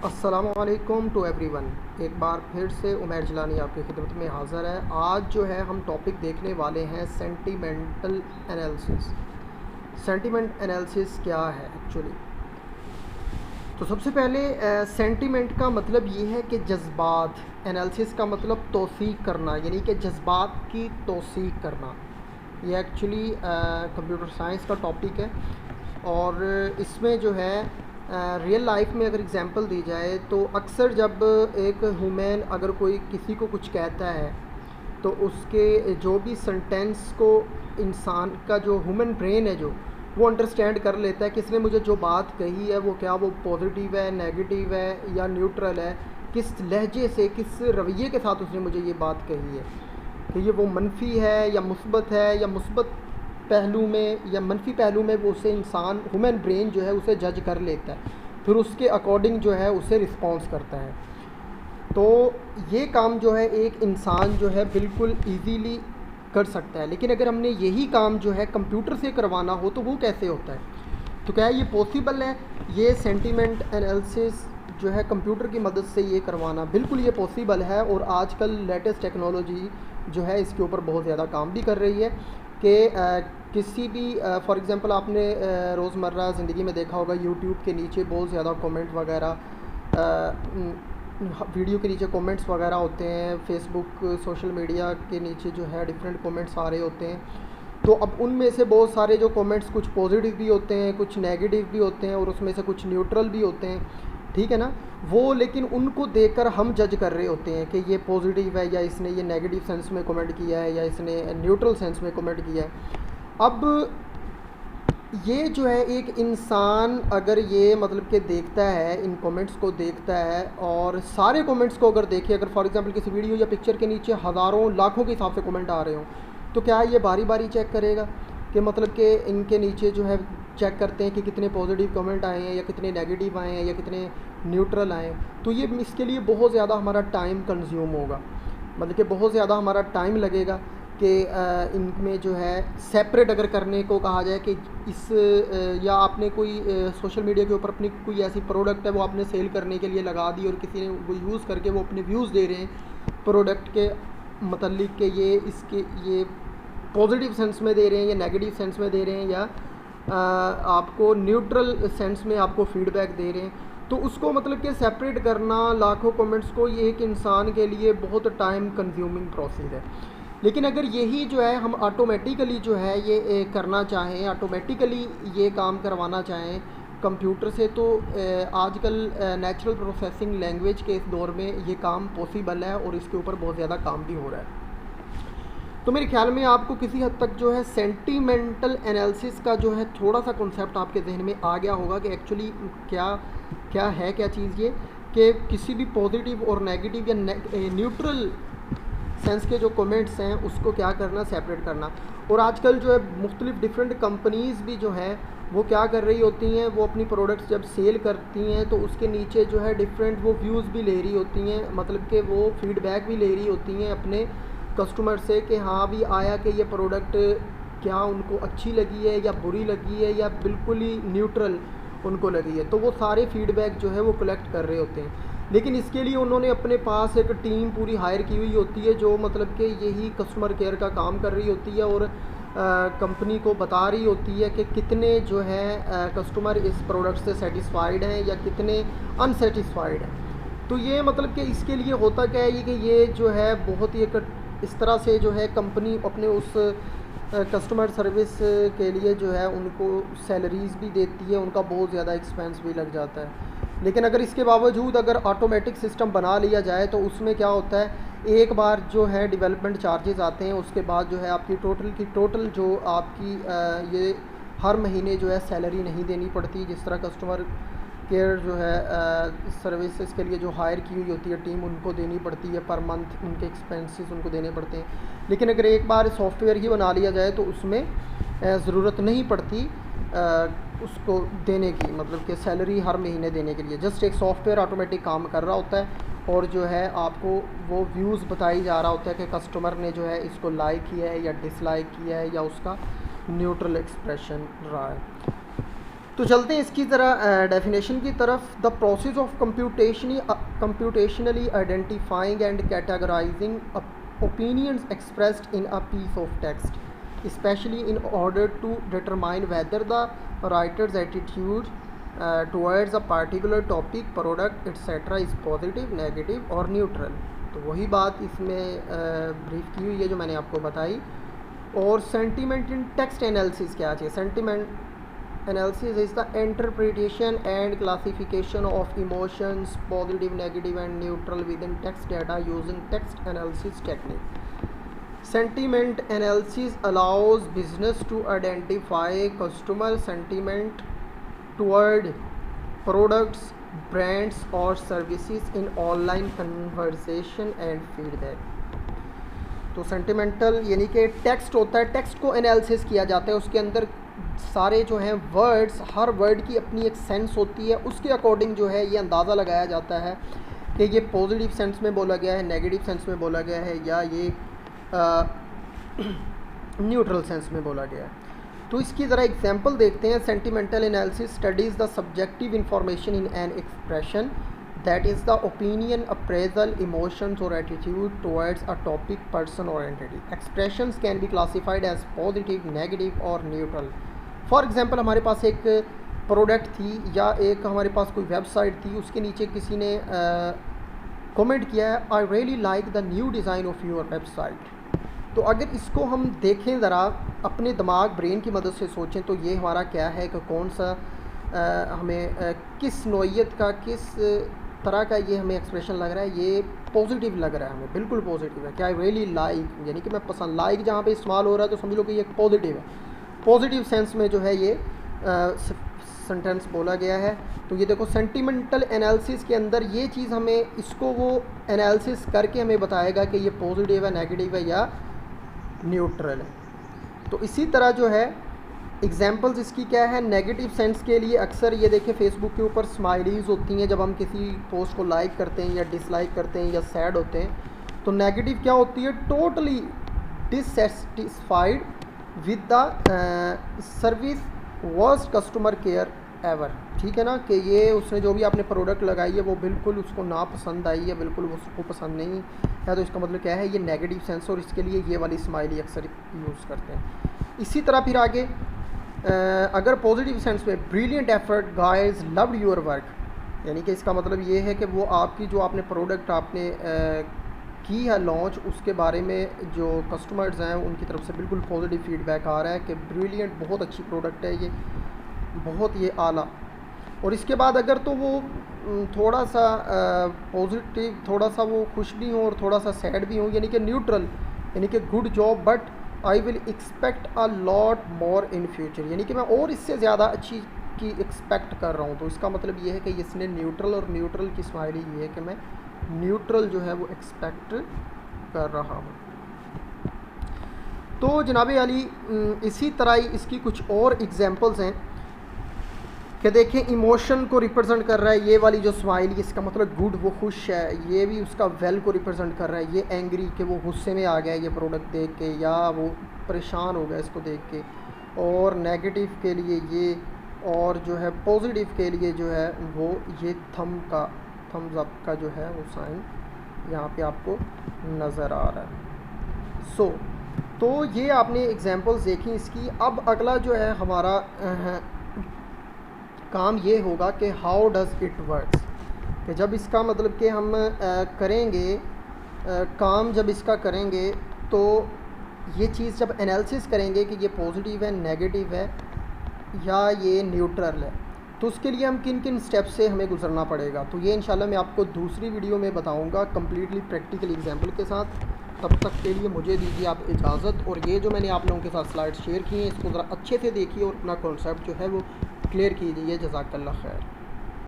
अस्सलामुअलैकुम to everyone. एक बार फिर से उमैर जिलानी आपकी खिदमत में हाज़िर है। आज जो है हम टॉपिक देखने वाले हैं सेंटिमेंटल एनालिसिस। सेंटिमेंट एनालिसिस क्या है एक्चुअली? तो सबसे पहले सेंटिमेंट का मतलब ये है कि जज्बात, एनालिसिस का मतलब तौसीक करना, यानी कि जज्बात की तौसीक करना। ये एक्चुअली कंप्यूटर साइंस का टॉपिक है और इसमें जो है रियल लाइफ में अगर एग्जांपल दी जाए तो अक्सर जब एक ह्यूमन अगर कोई किसी को कुछ कहता है तो उसके जो भी सेंटेंस को इंसान का जो ह्यूमन ब्रेन है जो वो अंडरस्टैंड कर लेता है कि इसने मुझे जो बात कही है वो क्या वो पॉजिटिव है, नेगेटिव है या न्यूट्रल है, किस लहजे से, किस रवैये के साथ उसने मुझे ये बात कही है कि ये वो मनफी है या मुस्बत है, या मुस्बत पहलू में या मनफी पहलू में वो उसे इंसान ह्यूमन ब्रेन जो है उसे जज कर लेता है, फिर उसके अकॉर्डिंग जो है उसे रिस्पॉन्स करता है। तो ये काम जो है एक इंसान जो है बिल्कुल इजीली कर सकता है, लेकिन अगर हमने यही काम जो है कंप्यूटर से करवाना हो तो वो कैसे होता है? तो क्या ये पॉसिबल है? ये सेंटिमेंट एनालिसिस जो है कंप्यूटर की मदद से ये करवाना बिल्कुल ये पॉसिबल है, और आजकल लेटेस्ट टेक्नोलॉजी जो है इसके ऊपर बहुत ज़्यादा काम भी कर रही है कि किसी भी फॉर एग्ज़ाम्पल आपने रोज़मर्रा ज़िंदगी में देखा होगा यूट्यूब के नीचे बहुत ज़्यादा कमेंट वगैरह, वीडियो के नीचे कमेंट्स वगैरह होते हैं, फेसबुक सोशल मीडिया के नीचे जो है डिफरेंट कमेंट्स आ रहे होते हैं। तो अब उनमें से बहुत सारे जो कमेंट्स कुछ पॉजिटिव भी होते हैं, कुछ नेगेटिव भी होते हैं और उसमें से कुछ न्यूट्रल भी होते हैं, ठीक है ना? वो लेकिन उनको देखकर हम जज कर रहे होते हैं कि ये पॉजिटिव है या इसने ये नेगेटिव सेंस में कमेंट किया है या इसने न्यूट्रल सेंस में कमेंट किया है। अब ये जो है एक इंसान अगर ये मतलब कि देखता है, इन कमेंट्स को देखता है और सारे कमेंट्स को अगर देखे, अगर फॉर एग्जांपल किसी वीडियो या पिक्चर के नीचे हज़ारों लाखों के हिसाब से कमेंट आ रहे हों, तो क्या ये बारी बारी चेक करेगा कि मतलब कि इनके नीचे जो है चेक करते हैं कि कितने पॉजिटिव कमेंट आए हैं या कितने नेगेटिव आए हैं या कितने न्यूट्रल आए हैं? तो ये इसके लिए बहुत ज़्यादा हमारा टाइम कंज्यूम होगा, मतलब कि बहुत ज़्यादा हमारा टाइम लगेगा कि इनमें जो है सेपरेट अगर करने को कहा जाए कि इस या आपने कोई सोशल मीडिया के ऊपर अपनी कोई ऐसी प्रोडक्ट है वो आपने सेल करने के लिए लगा दी और किसी ने वो यूज़ करके वो अपने व्यूज़ दे रहे हैं प्रोडक्ट के मतलब कि ये इसके ये पॉजिटिव सेंस में दे रहे हैं या नेगेटिव सेंस में दे रहे हैं या आपको न्यूट्रल सेंस में आपको फीडबैक दे रहे हैं, तो उसको मतलब कि सेपरेट करना लाखों कमेंट्स को ये एक इंसान के लिए बहुत टाइम कंज्यूमिंग प्रोसेस है। लेकिन अगर यही जो है हम ऑटोमेटिकली जो है ये करना चाहें, ऑटोमेटिकली ये काम करवाना चाहें कंप्यूटर से, तो आजकल नेचुरल प्रोसेसिंग लैंग्वेज के इस दौर में ये काम पॉसिबल है और इसके ऊपर बहुत ज़्यादा काम भी हो रहा है। तो मेरे ख्याल में आपको किसी हद तक जो है सेंटिमेंटल एनालिसिस का जो है थोड़ा सा कॉन्सेप्ट आपके जहन में आ गया होगा कि एक्चुअली क्या क्या है, क्या चीज़ ये कि किसी भी पॉजिटिव और नेगेटिव या न्यूट्रल सेंस के जो कमेंट्स हैं उसको क्या करना, सेपरेट करना। और आजकल जो है मुख्तलिफ डिफरेंट कंपनीज़ भी जो है वो क्या कर रही होती हैं, वो अपनी प्रोडक्ट्स जब सेल करती हैं तो उसके नीचे जो है डिफरेंट वो व्यूज़ भी ले रही होती हैं, मतलब कि वो फीडबैक भी ले रही होती हैं अपने कस्टमर से कि हाँ भी आया कि ये प्रोडक्ट क्या उनको अच्छी लगी है या बुरी लगी है या बिल्कुल ही न्यूट्रल उनको लगी है। तो वो सारे फीडबैक जो है वो कलेक्ट कर रहे होते हैं, लेकिन इसके लिए उन्होंने अपने पास एक टीम पूरी हायर की हुई होती है जो मतलब कि यही कस्टमर केयर का काम कर रही होती है और कंपनी को बता रही होती है कि कितने जो है कस्टमर इस प्रोडक्ट से सेटिस्फाइड हैं या कितने अनसेटिस्फाइड हैं। तो ये मतलब कि इसके लिए होता क्या है कि ये जो है बहुत ही एक इस तरह से जो है कंपनी अपने उस कस्टमर सर्विस के लिए जो है उनको सैलरीज़ भी देती है, उनका बहुत ज़्यादा एक्सपेंस भी लग जाता है। लेकिन अगर इसके बावजूद अगर ऑटोमेटिक सिस्टम बना लिया जाए तो उसमें क्या होता है, एक बार जो है डेवलपमेंट चार्जेस आते हैं, उसके बाद जो है आपकी टोटल जो आपकी ये हर महीने जो है सैलरी नहीं देनी पड़ती। जिस तरह कस्टमर केयर जो है सर्विसेज के लिए जो हायर की हुई होती है टीम, उनको देनी पड़ती है पर मंथ, उनके एक्सपेंसेस उनको देने पड़ते हैं। लेकिन अगर एक बार सॉफ्टवेयर ही बना लिया जाए तो उसमें ज़रूरत नहीं पड़ती उसको देने की, मतलब कि सैलरी हर महीने देने के लिए जस्ट एक सॉफ्टवेयर ऑटोमेटिक काम कर रहा होता है और जो है आपको वो व्यूज़ बताई जा रहा होता है कि कस्टमर ने जो है इसको लाइक किया है या डिसलाइक किया है या उसका न्यूट्रल एक्सप्रेशन रहा है। तो चलते हैं इसकी ज़रा डेफिनेशन की तरफ। The process of computationally identifying and categorising opinions expressed in a piece of text, especially in order to determine whether the writer's attitude towards a particular topic, product, etc. is positive, negative or neutral। तो वही बात इसमें brief की हुई है जो मैंने आपको बताई। और सेंटिमेंट इन टेक्स्ट एनालिसिस क्या है? Sentiment analysis is the interpretation and classification of emotions, positive, negative and neutral within text data using text analysis technique. Sentiment analysis allows business to identify customer sentiment toward products, brands or services in online conversation and feedback। तो sentimental यानी कि text होता है, text को analysis किया जाता है, उसके अंदर सारे जो हैं वर्ड्स, हर वर्ड की अपनी एक सेंस होती है, उसके अकॉर्डिंग जो है ये अंदाज़ा लगाया जाता है कि ये पॉजिटिव सेंस में बोला गया है, नेगेटिव सेंस में बोला गया है या ये न्यूट्रल सेंस में बोला गया है। तो इसकी ज़रा एग्जांपल देखते हैं। Sentimental analysis studies the subjective information in an expression that is the opinion, appraisal, emotions or attitude towards a topic, person or entity. Expressions can be classified as positive, negative or neutral. For example, हमारे पास एक product थी या एक हमारे पास कोई website थी, उसके नीचे किसी ने कमेंट किया है I really like the new design of your website. तो अगर इसको हम देखें ज़रा अपने दिमाग, ब्रेन की मदद से सोचें तो ये हमारा क्या है कि कौन सा हमें किस नौइयत का, किस तरह का ये हमें एक्सप्रेशन लग रहा है? ये पॉजिटिव लग रहा है हमें, बिल्कुल पॉजिटिव है। क्या आई रियली लाइक यानी कि मैं पसंद, लाइक जहाँ पे इस्तेमाल हो रहा है तो समझ लो कि ये पॉजिटिव है, पॉजिटिव सेंस में जो है ये सेंटेंस बोला गया है। तो ये देखो सेंटिमेंटल एनालिसिस के अंदर ये चीज़ हमें, इसको वो एनालिसिस करके हमें बताएगा कि ये पॉजिटिव है, नेगेटिव है या न्यूट्रल है। तो इसी तरह जो है एग्जाम्पल्स इसकी क्या है? नेगेटिव सेंस के लिए अक्सर ये देखिए फेसबुक के ऊपर स्माइलीज़ होती हैं जब हम किसी पोस्ट को लाइक करते हैं या डिसलाइक करते हैं या सैड होते हैं। तो नेगेटिव क्या होती है? Totally dissatisfied with the service, worst customer care ever. ठीक है ना, कि ये उसने जो भी आपने प्रोडक्ट लगाई है वो बिल्कुल उसको ना पसंद आई है, बिल्कुल उसको पसंद नहीं है। तो इसका मतलब क्या है? ये नेगेटिव सेंस, और इसके लिए ये वाली स्माइली अक्सर यूज़ करते हैं। इसी तरह फिर आगे अगर पॉजिटिव सेंस में brilliant effort guys loved your work, यानी कि इसका मतलब ये है कि वो आपकी जो आपने प्रोडक्ट आपने की है लॉन्च, उसके बारे में जो कस्टमर्स हैं उनकी तरफ से बिल्कुल पॉजिटिव फीडबैक आ रहा है कि ब्रिलियंट, बहुत अच्छी प्रोडक्ट है ये, बहुत ये आला। और इसके बाद अगर तो वो थोड़ा सा पॉजिटिव, थोड़ा सा वो खुश भी हो और थोड़ा सा सैड भी हो, यानी कि न्यूट्रल, यानी कि good job but I will expect a lot more in future, यानी कि मैं और इससे ज़्यादा अच्छी की एक्सपेक्ट कर रहा हूँ। तो इसका मतलब ये है कि इसने न्यूट्रल, और न्यूट्रल की स्माइली ये है कि मैं न्यूट्रल जो है वो एक्सपेक्ट कर रहा हूँ। तो जनाब अली इसी तरह ही इसकी कुछ और एग्जांपल्स हैं कि देखें इमोशन को रिप्रेजेंट कर रहा है ये वाली जो स्माइल, इसका मतलब गुड, वो खुश है। ये भी उसका वेल को रिप्रेजेंट कर रहा है। ये एंग्री कि वो गुस्से में आ गया ये प्रोडक्ट देख के, या वो परेशान हो गया इसको देख के। और नेगेटिव के लिए ये, और जो है पॉजिटिव के लिए जो है वो ये थम्स अप का जो है वो साइन यहाँ पे आपको नज़र आ रहा है। तो ये आपने एग्जांपल्स देखी इसकी। अब अगला जो है हमारा काम ये होगा कि हाउ डज़ इट वर्क्स, कि जब इसका मतलब कि हम करेंगे काम, जब इसका करेंगे तो ये चीज़ जब एनालिसिस करेंगे कि ये पॉजिटिव है, नेगेटिव है या ये न्यूट्रल है, तो उसके लिए हम किन किन स्टेप से हमें गुजरना पड़ेगा। तो ये इंशाल्लाह मैं आपको दूसरी वीडियो में बताऊंगा कम्प्लीटली प्रैक्टिकल एग्जांपल के साथ। तब तक के लिए मुझे दीजिए आप इजाज़त। और ये जो मैंने आप लोगों के साथ स्लाइड शेयर की हैं इसको ज़रा अच्छे से देखिए और अपना कॉन्सेप्ट जो है वो क्लियर कीजिए। जज़ाकल्लाह खैर।